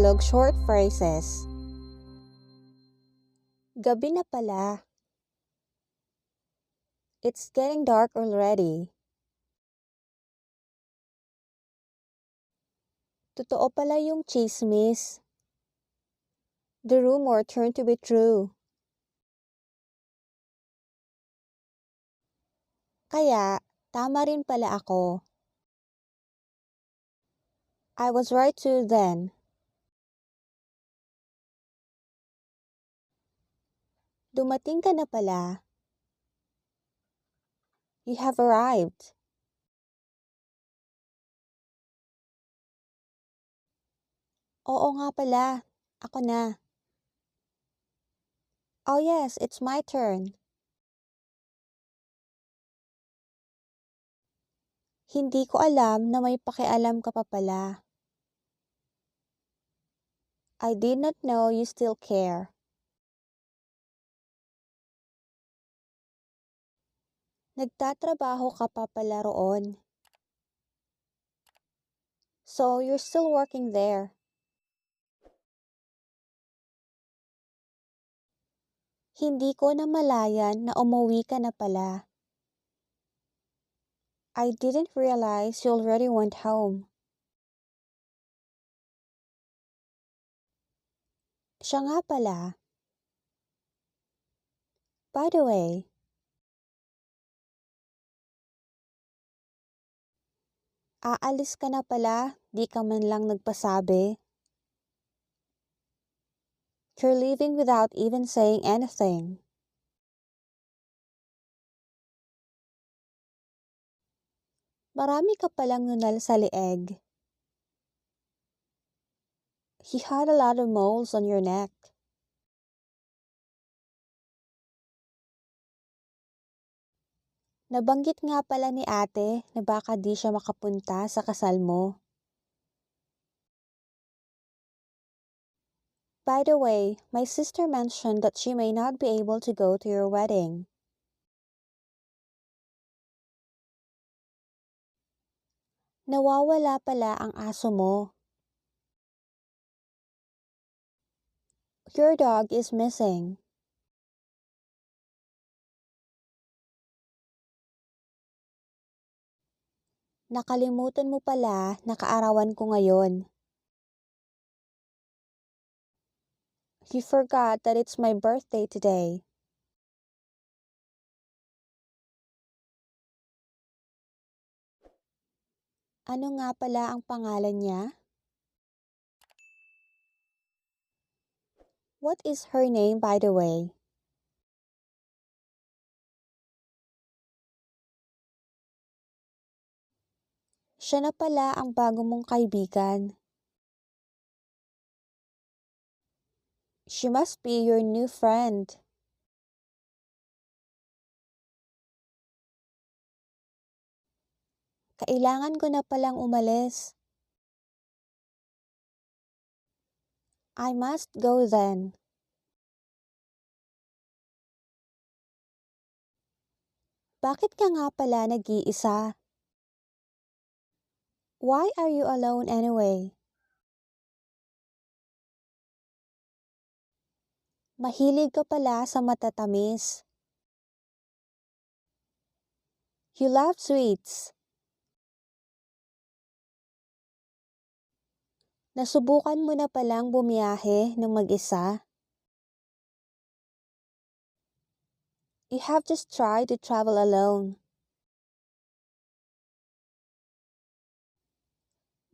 Tagalog short phrases. Gabi na pala. It's getting dark already. Totoo pala yung chismis. The rumor turned to be true. Kaya, tama rin pala ako. I was right too then. Dumating ka na pala. You have arrived. Oo nga pala, ako na. Oh yes, it's my turn. Hindi ko alam na may pakialam ka pa pala. I did not know you still care. Nagtatrabaho ka pa pala roon. So, you're still working there. Hindi ko namalayan na umuwi ka na pala. I didn't realize you already went home. Siya nga pala. By the way, aalis ka na pala, di ka man lang nagpasabi. You're leaving without even saying anything. Marami ka palang nunal sa leeg. You had a lot of moles on your neck. Nabanggit nga pala ni ate na baka di siya makapunta sa kasal mo. By the way, my sister mentioned that she may not be able to go to your wedding. Nawawala pala ang aso mo. Your dog is missing. Nakalimutan mo pala na kaarawan ko ngayon. You forgot that it's my birthday today. Ano nga pala ang pangalan niya? What is her name, by the way? Siya na pala ang bago mong kaibigan. She must be your new friend. Kailangan ko na palang umalis. I must go then. Bakit ka nga pala nag-iisa? Why are you alone anyway? Mahilig ka pala sa matatamis. You love sweets. Nasubukan mo na palang bumiyahe ng mag-isa? You have just tried to travel alone.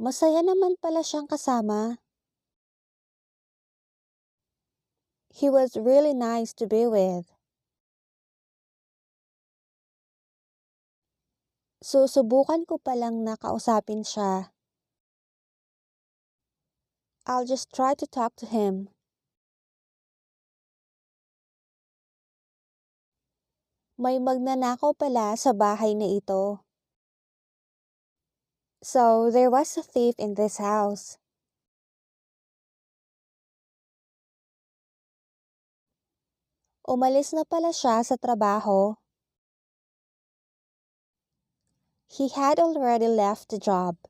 Masaya naman pala siyang kasama. He was really nice to be with. Susubukan ko palang nakausapin siya. I'll just try to talk to him. May magnanakaw pala sa bahay na ito. So, there was a thief in this house. Umalis na pala siya sa trabaho. He had already left the job.